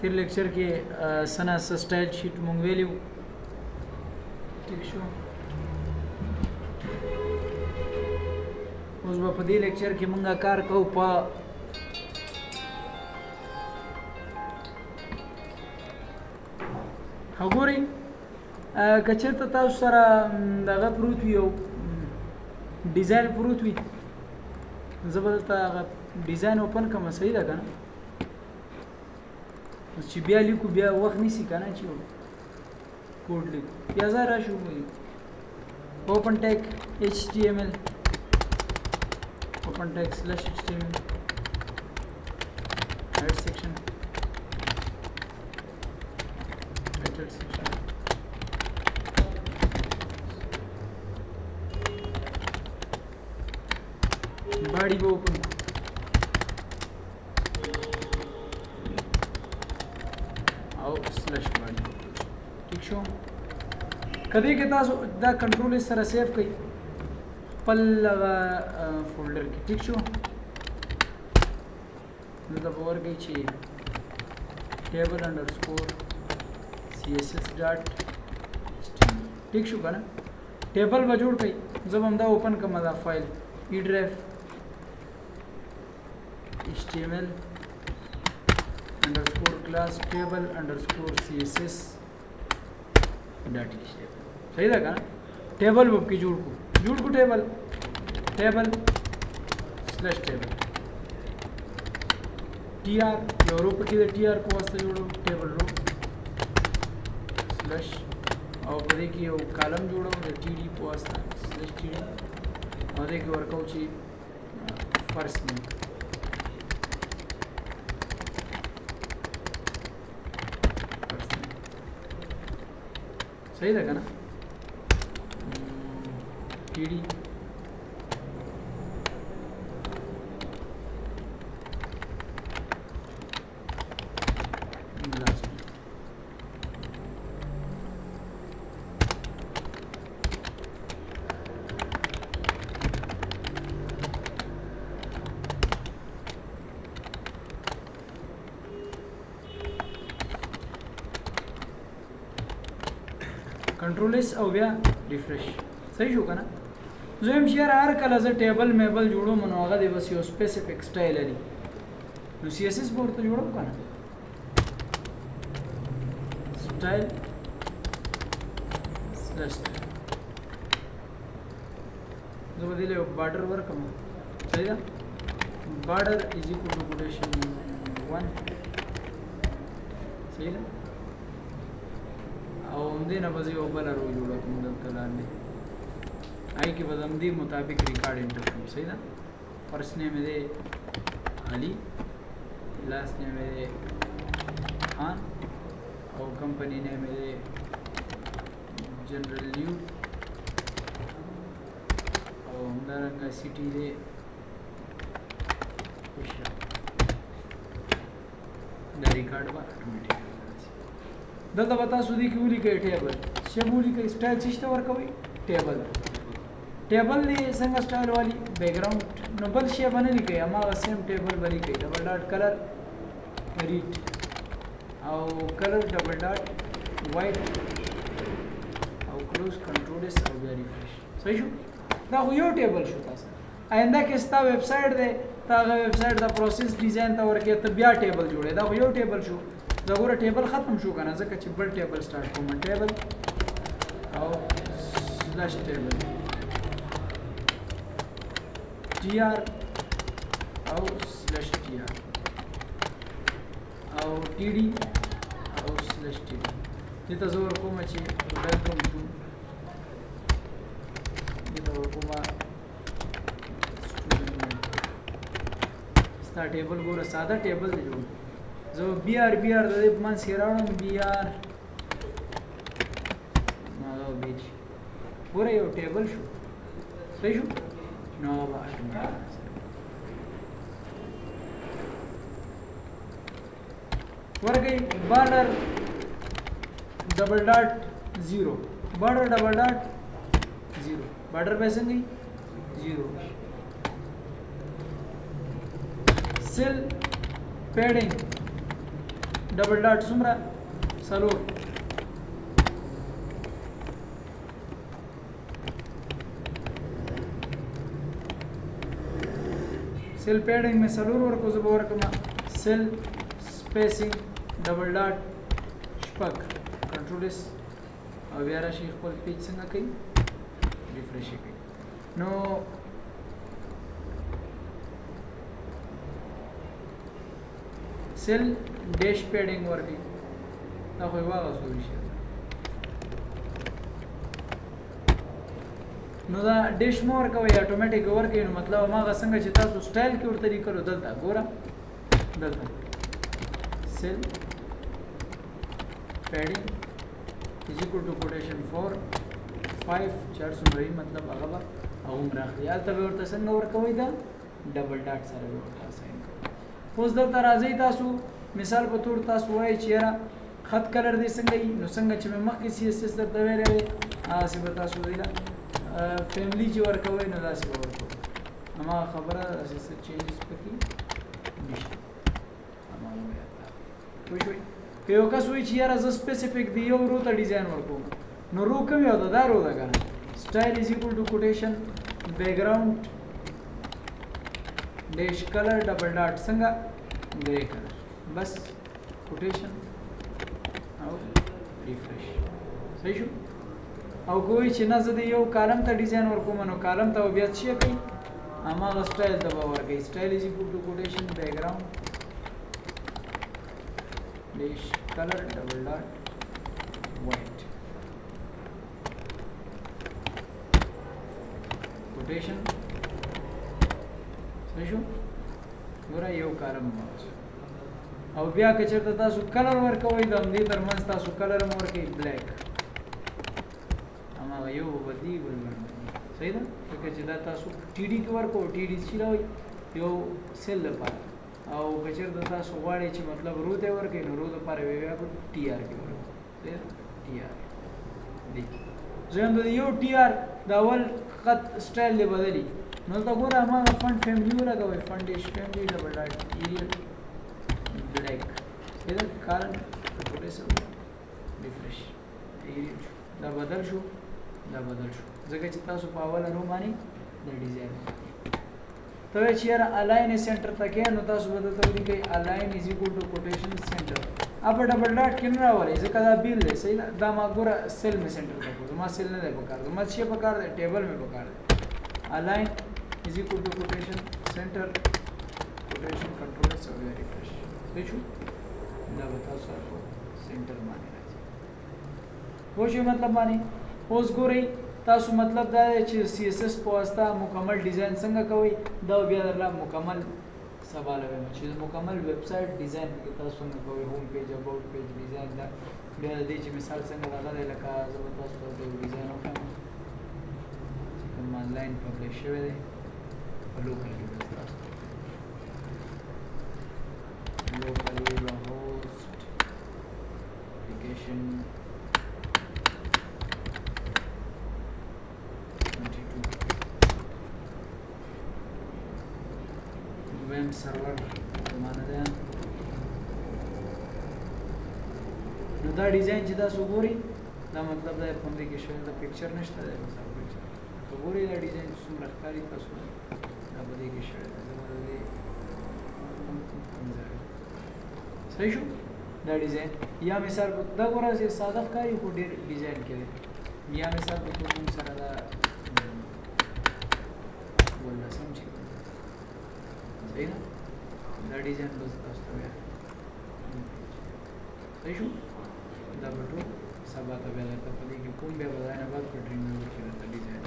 تیر لیکچر کې سنا سټایل شیټ مونږ ویلو ٹھیک شو اوس په دې لیکچر کې مونږه کار کوو په وګورئ کچېرته تاسو سره دغه پروت وي او ډیزاین پروت وي زه به دلته هغه ډیزاین اوپن کړم صحیح ده که نه اوس چې بیا لیکو بیا وخت نیسي که نه چې کوډ لیکو بیا ځه راشو اوپن ټیک HTML open text slash HTML add section added section body be open او slash body ٹھیک شو کدی کې تاسو دا کنټرول سره سیو کړئ خپل فولډر کې ٹھیک شو نو دا به ورکړئ چې table underscore css dot html ٹھیک شو که نه ټیبل به جوړ کړئ زه به همدا اوپن کړم دا فایل eDrive html underscore class table underscore css dot html صحیح ده که نه ټیبل به کې جوړ کو table slash table TR यो रो पे किधर टीआर को वास्ते जोड़ो टेबल रो स्लैश और देखिए वो कॉलम जोड़ो टीडी को वास्ते स्लैश टीडी और देखिए वर्कआउट ची फर्स्ट नेम सही लगा ना टीडी कंट्रोल एस او بیا ریفریش صحیح شو کنه زم شهر هر کله ز ټیبل میبل جوړو منو هغه د بس یو سپیسیفیک سټایل لري نو سی اس اس بورډ ته جوړو کنه سټایل سلش زه بدله بارډر ورکم صحیح ده بارډر از ایکوال ټو کوټیشن 1 صحیح ده او همدې نه به زه یو بله رو جوړه کوم دلته لاندې هغې کې به د همدې مطابق ریکارډ انټر کړم صحیح ده فرست نیم یې دی علي لاست نیم یې دی خان او کمپنی نیم یې دی جنرل نیو او همدارنګه سیټي دی دا ریکارډ به اټومیټیک دلته به تاسو دې کې ولیکئ ټیبل شی ولیکئ سټایل څه ته ورکوئ ټیبل ټیبل دی څنګه سټایل والی بیک ګراوند نو بل شی باندې لیکئ هماغه سیم ټیبل به لیکئ ډبل ډاټ کلر ریډ او کلر ډبل ډاټ وایټ او کلوز کنټرول اس او بیا ریفریش صحیح شو دا خو یو ټیبل شو تاسو آینده کې ستا ویب سایټ دی تا هغه ویب سایټ د پروسس ډیزاین ته ورکې ته بیا ټیبل جوړې دا خو یو ټیبل شو دا ګوره ټیبل ختم شو کنه ځکه چې بل ټیبل سٹارټ کوم ټیبل او سلش ټیبل ټي آر او سلش ټي آر او ټي ډي او سلش ټي ډي دې ته زه ورکوم چې ویلکم ټو دې ته ورکوم ستا ټیبل ګوره ساده ټیبل دی جوړ زه بی آر د دې په منځ کې راوړم بی آر نو بیچ ګوره یو ټیبل شو صحیح شو نو به ورګي بارډر ډبل ډاټ 0 بارډر ډبل ډاټ 0 بارډر पे څنګه 0 सेल पैडिंग ډبل ډاټ څومره څلور सेल पैडिंग में सलूर वर्क को ज़बर कमा सेल स्पेसिंग डबल डॉट शपक कंट्रोल एस और यारा शेख पर पेज संगा कहीं रिफ्रेश कहीं नो सेल डैश पैडिंग वर्क ना कोई वाला सोल्यूशन نو دا ډیش مور کوي اتوماتیک ورکې نو مطلب هغه څنګه چې تاسو سټایل کې ورته لیکلو دلته ګوره دلته سیل پیډینګ از ایکوال ټو کوټیشن 4 5 400 مطلب هغه به هم راخلي هلته به ورته څنګه ورکوي دا ډبل ډاټ سره به ورته اساین کوي اوس دلته راځئ تاسو مثال په تور تاسو وایئ چې یاره خط کلر دې څنګه وي نو څنګه چې مې مخکې سی اس اس درته ویلی دی هغسې به تاسو ویله فیملی چې ورکوي نو داسې به ورکوي هماغه خبره داسې څه چینجز پکې نشته هماغه به یاد پوه شوئ که یو کس وایي چې یاره زه سپیسیفیک د یو رو ته ډیزاین ورکوم نو رو کوم یو ده دا رو ده که نه سټایل از ایکول ټو کوټیشن بیکګراؤنډ ډیش کلر ډبل ډاټ څنګه ګرے کلر بس کوټیشن او ریفریش صحیح شو او کوئی چې نه زه د یو کالم ته ډیزاین ورکوم نو کالم ته بیا څه کوي هماغه سټایل ته به ورکوي سټایل از ایکول ټو کوټیشن بیکګراؤنډ ډیش کلر ډبل ډاټ وایټ کوټیشن صحیح شو ګوره یو کالم واچو او بیا که چېرته تاسو کلر ورکوئ د همدې ترمنځ تاسو کلر هم ورکوئ بلیک یو بدی بل صحیح ده لکه چې دا تاسو ټي ډي کې ورکو ټي ډي چې راوي یو سیل لپاره او که چېرته تاسو غواړئ چې مطلب رو ته ورکړئ نو رو دپاره بیا په ټي آر کې ورکړئ صحیح ټي آر دی زم د یو ټي آر د اول خط سټایل دی بدلی نو تا ګوره هماغه فنټ فیملی ولګوئ فنټ ډیش فیملی ډبل ډاټ ایریل بلیک صحیح ده کارن ریفریش ایریل دا بدل شو دا بدل شو ځکه چې تاسو په اوله رو باندې د ډیزاین ته وایئ چې یاره الاین سینټر ته کې نو تاسو به دلته ولیکئ الاین از ایکول ټو کوټیشن سینټر په ډبل ډاټ کې نه راولئ ځکه دا بیل دی صحیح ده دا ما ګوره سیل مې سینټر ته کړو زما سیل نه دی پکار زما څه پکار دی ټیبل مې پکار دی الاین از ایکول ټو کوټیشن سینټر کوټیشن کنټرول سو ریفریش صحیح شو دا به تاسو سینټر باندې راځي پوه شئ مطلب باندې اوس ګورئ تاسو مطلب دا دی چې سی اس اس په واسطه مکمل ډیزاین څنګه کوئ دا بیا درله مکمل سوال وایم چې مکمل ویب سایټ ډیزاین کې تاسو څنګه کوئ هوم پیج اباوټ پیج ډیزاین دا بیا د دې چې مثال څنګه راغلی دی لکه زه به تاسو ته یو ډیزاین وښیم چې کوم آنلاین پبلش شوی دی په لوکل کې به تاسو لوکلی به هوسټ اپلیکیشن ویم سرور معنا ده نو دا ډیزاین چې تاسو ګورئ دا مطلب دا په دې کې شوی دا پکچر نشته دی مثلا پکچر ګورئ دا ډیزاین څومره ښکاري تاسو دا په دې کې شوی دی صحیح شو دا ډیزاین یا مثال دا ګوره چې ساده ښکاري خو ډېر ډیزاین کې دی یا مثال په کوم سره دا ولسم چې صحیح ده دا ډیزاین بس تاسو ته وایي صحیح شو دا به ټول سبا ته بیا درته په دې کې کوم بیا به ځای نه بعد په ډریم ویور کې درته ډیزاین